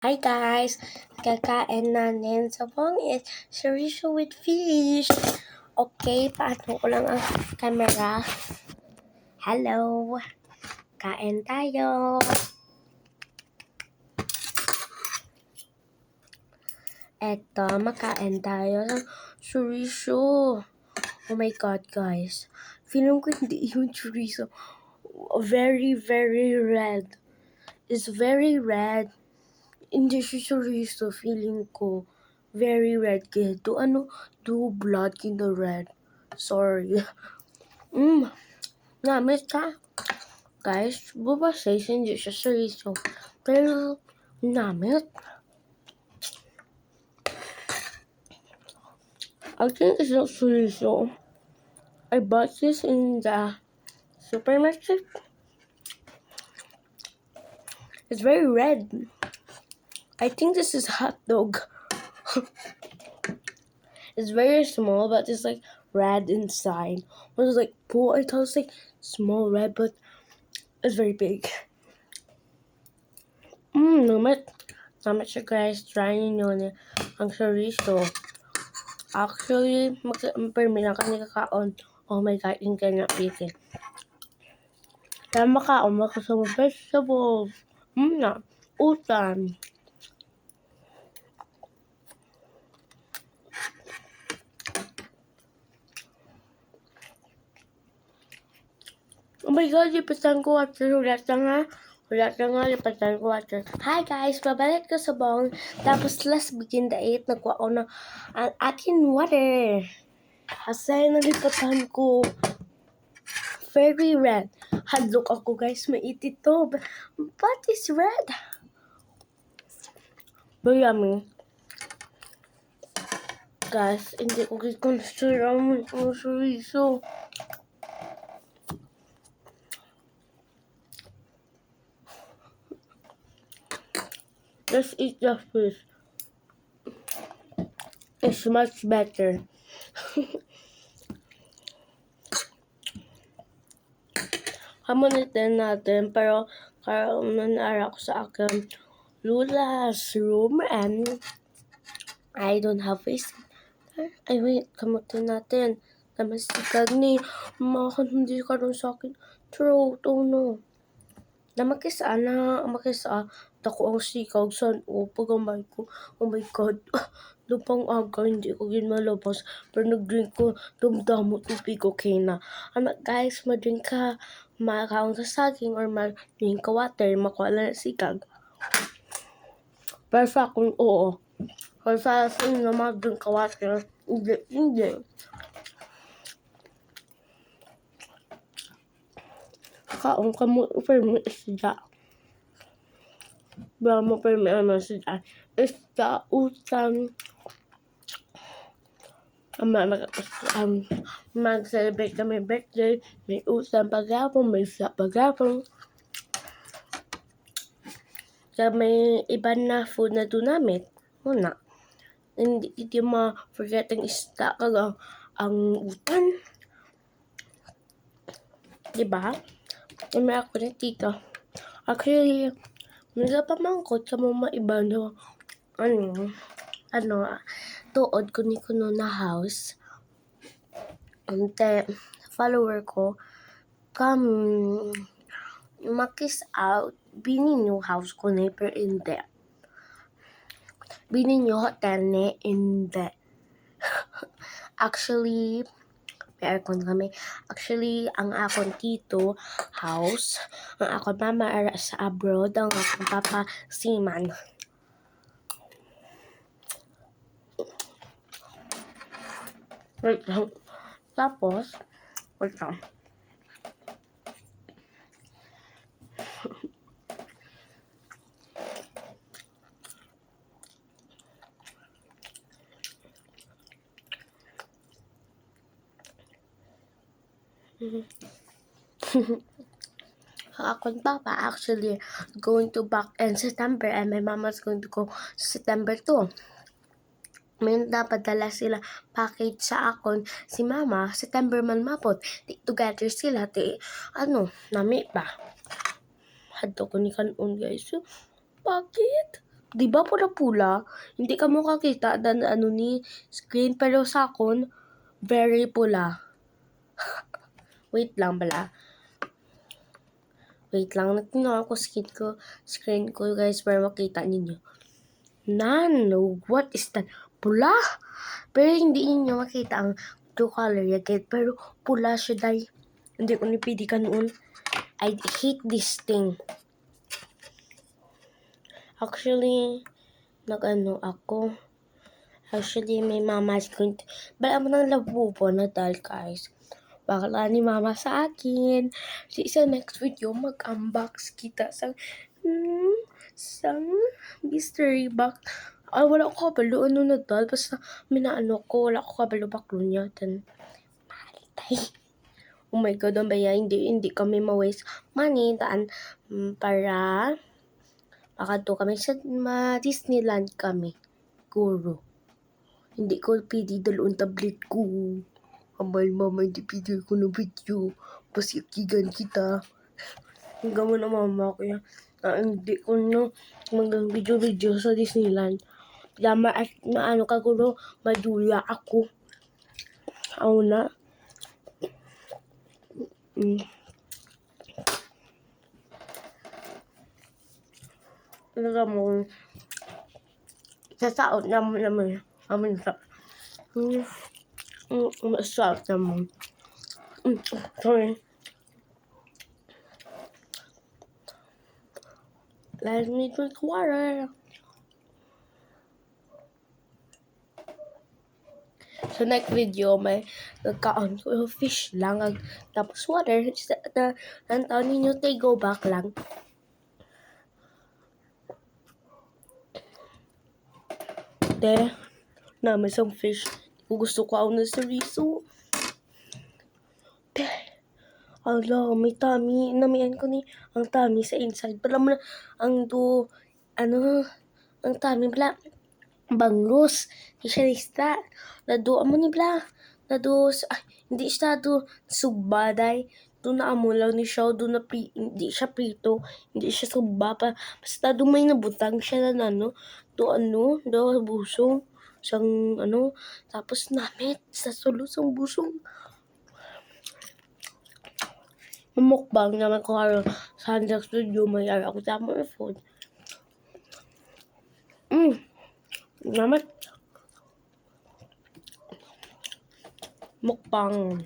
Hi guys! Kakain namin sabong is chorizo with fish. Okay, paano ko lang ang camera. Hello! Kain tayo! Eto, makain tayo ng chorizo. Oh my god guys. Feeling ko hindi yung chorizo. Very, very red. It's very red. Hindi siya chorizo, feeling ko. Very red kaya do blood in the red. Sorry. Namit ka. Guys, Boba says hindi siya chorizo. Pero, namit. I think it's not chorizo. I bought this in the supermarket. It's very red. I think this is hot dog. It's very small, but it's like red inside. When it's like pool, I thought it's like small red, but it's very big. Namit. Namit siya guys. Try ninyo ang chorizo. Actually, permi lang kami kakaon. Oh my god, yung kanya piti. Kaya makaon mo kasi mga vegetables. Na, utan. Oh my god, lipatan ko water. Ulat na nga, lipatan ko water. Hi guys, babalik ko sa bong. Tapos last begin the 8, nagkuha ko ng ang akin water. Kasi nalipatan ko. Very red. Hadlok ako guys, maitit to. But it's red. Very yummy. Guys, hindi ko i-consider ang chorizo. Let's eat the fish. It's much better. Hamunitin natin, pero karoon nanara ko sa akin Lula's room and I don't have face. Ay wait, kamutin natin. Namasikag ni mga hindi karoon sa akin. Throat, oh no. Namakisa dako ang sikaw san pagamay ko. Oh my god. Lupang aga, hindi ko ginmalabas. Pero nag-drink ko, dumdamo tubig, okay na. Guys, ma-drink ka, makaon ka saging, or ma-drink ka water, makuha lang sikag. Pero sa akin, oo. Pero sa akin na mag-drink ka water, hindi. Kaon ka mo, permi isda. Ba mo permi isda. Isda, utang. Mag-celebrate kami birthday, may utang pagapon, may isda pagapon. Kaya may iba na food na dunamit. Muna. Hindi ma-forget ang isda kaga ang utang. Diba? May ako na tito. Actually, nila pamangkot sa mga iba na tuod ko ni kuno na house. Ante, follower ko, makis out, bininyo house ko na pero hindi. Bininyo hotel na hindi. Actually, may aircon kami. Actually, ang akong tito house, ang akong mama ara sa abroad, ang akong papa seaman. Wait lang. Tapos, wait lang. Akong papa actually going to back in September and my mama's going to go September 2. May napadala sila package sa akon si mama September man mapot. Together sila nami ba. Hadto ko ni kanon guys. Bakit? Di ba pula-pula? Hindi ka mo kakita dan ano ni screen, pero sa akon, very pula. Wait lang pala. Wait lang, nagtingnan ako screen ko guys para makita ninyo. What is that? Pula? Pero hindi ninyo makita ang true color yagit. Pero pula siya dahil. Hindi ko nipidi ka noon. I hate this thing. Actually, ako. Actually, may mama's going to. Bala mo ng labo po na dahil guys. Bakla ni mama sa akin. Sa next video, mag-unbox kita sa mystery box. Ay, wala ko kabalo. Ano na dahil? Basta minaano ko. Wala ko kabalo baklo niya. Malitay. Oh my God, ang baya. Hindi kami ma-waste money. Para makadto kami sa Disneyland kami. Guro. Hindi ko pwede dalawang tablet ko. Amal mama, hindi pwede ko ng video. Pasikigan kita. Hanggang mo na mama ko yan. Hindi ko na mag-video sa Disneyland. Lama at maano ka gulo, madula ako. Ako na. Talaga mo. Sa saot naman. Amin sa. Masarap naman. Sorry. Let me drink water. Sa next video, may nagkaon ko fish lang. Tapos water. Ang taon ninyo, they go back lang. Namin isang fish. Gusto ko ako na sa riso. Ala, may tummy. Namian ko ni ang tummy sa inside. Pala mo na ang tummy pala. Bangus. Hindi siya lista. Nado, amo ni bla. Hindi siya subbaday. Doon na amo lang ni siya. Hindi siya prito. Hindi siya subba pa. Basta doon may nabutang siya na busong. Tapos namit sa sulusong busong. Mukbang naman ko sa next video. Mayara ako sa mga food. Namit. Mukbang.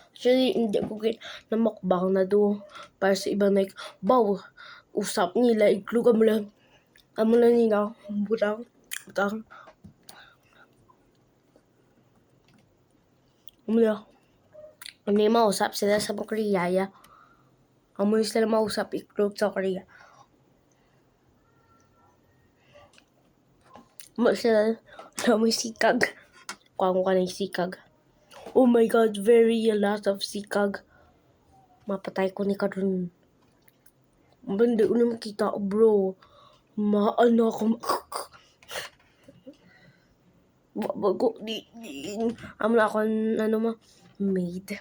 Actually, hindi ko na mukbang na para sa ibang usap nila. Iklug mo lang. Amo na nila. Butang. Hindi mausap sila sa Korea. Amo sila mausap iklog sa Korea. Sila may sikag. Kuha ko ng sikag. Oh my God, a lot of sikag. Mapatay ko ni Karun. Hindi ko na makita, bro. Maano ako. Bago, amo na ako, maid.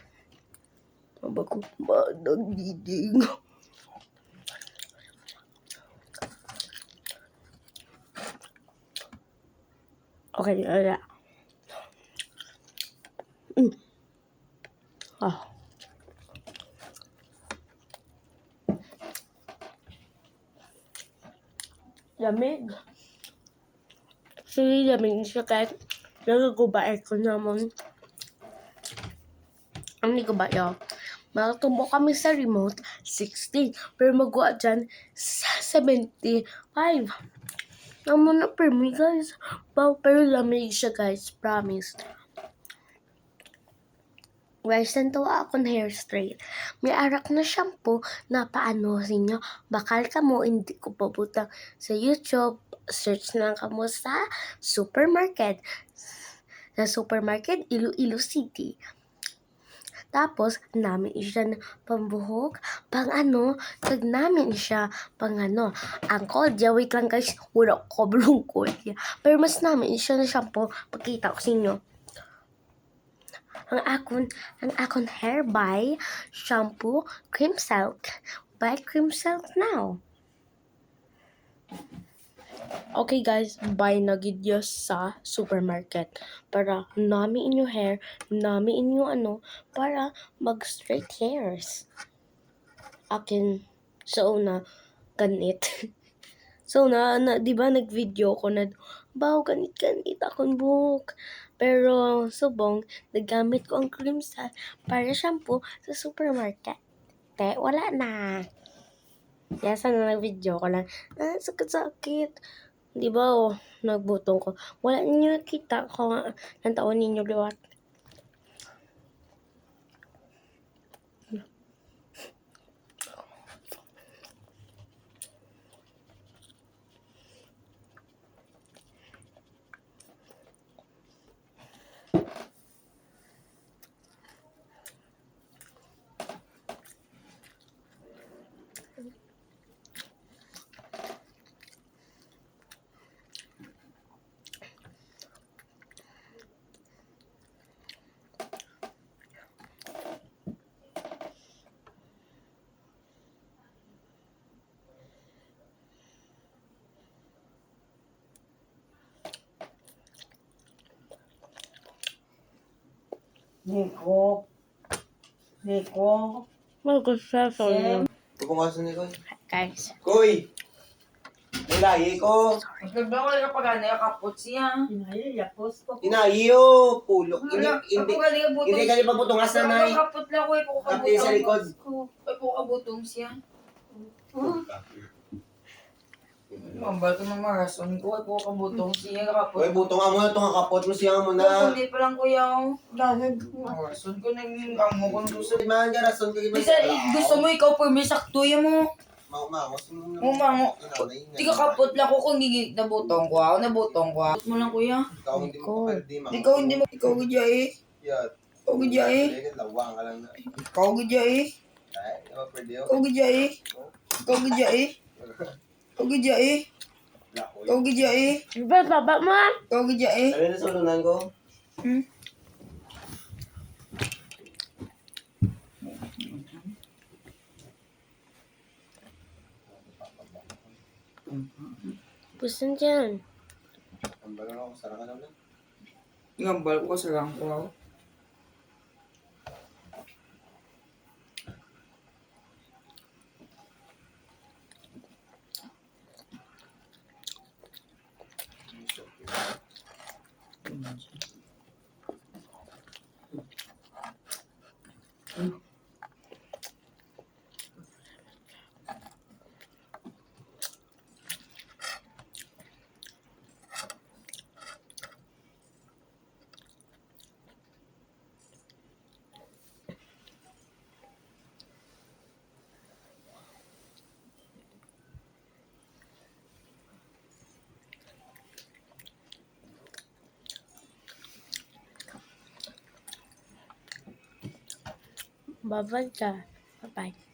Bago, nagdiding. Okay, wala. Lamig. Actually, lamig siya kahit nagagubay ko naman. Ang nagubay makatumbo kami sa remote 16. Pero magawa dyan sa 75. Naman na per me guys. Pero lamig siya guys. Promise. Guys, nantuwa akong hair straight. May arak na shampoo na paano sa inyo. Bakal ka mo, hindi ko pabuta sa YouTube. Search na ka mo sa supermarket. Sa supermarket, Iloilo City. Tapos, namin siya na pambuhok. Tag namin siya ang kodya. Wait lang guys, wala ko bulong kodya. Pero mas namin siya na shampoo. Pagkita ko sa inyo. Ang akon hair by shampoo Cream Silk. Buy Cream Silk now. Okay guys, buy na gidyo sa supermarket para nami inyo hair, nami inyo para mag straight hairs. Akin so na ganit. So di ba nag-video ko na baw ganit akong buhok. Pero subong nagamit ko ang cream sa para shampoo sa supermarket. Wala na. Kaya sana nag-video ko lang. Sakit-sakit. Di ba, nagbutong ko. Wala ninyo kita kung ang taon ninyo liwat. Nico. Mag-gusto Sem. Pupukasan ni Koy. guys. Koy! Nalayi ko. Magbawal ka pag ano, kapot siya. Yapos ko. Inayo, pulo. Hindi ka niya paputungas na nay. Kapot lang ko, ipo Kapti sa likod. Ipo kabutong siya. Mambal ko ng marason ko, ipo kabutong siya, kapot. Koy, butong nga muna itong kapot mo siya muna. Hindi pa lang kuya. Marason ko nang amo ko ng gusto. Di man ka rason ka. Bisa, gusto mo ikaw po may saktuya mo. Maumangos mo. Umango. Di ka kapot lang ko kung nabutong ko. Nabutong ko. Kapot mo lang kuya. Ikaw hindi mo kapaldi. Ikaw hindi mo. Ikaw gudya eh. Yan. Ikaw gudya eh. Lawang ka lang na. Ikaw gudya eh. Ay, naman pwede yun. Ikaw gudya eh. Ikaw gudya eh. Ikaw gudya eh. Ikaw gudya eh. Baba mo. Ikaw gudya eh. Ano na sulunan ko? Pusan dyan. Ang balang ako, sarang ka naman. Ngambal ko sa rangko. Babal ka. Bye-bye.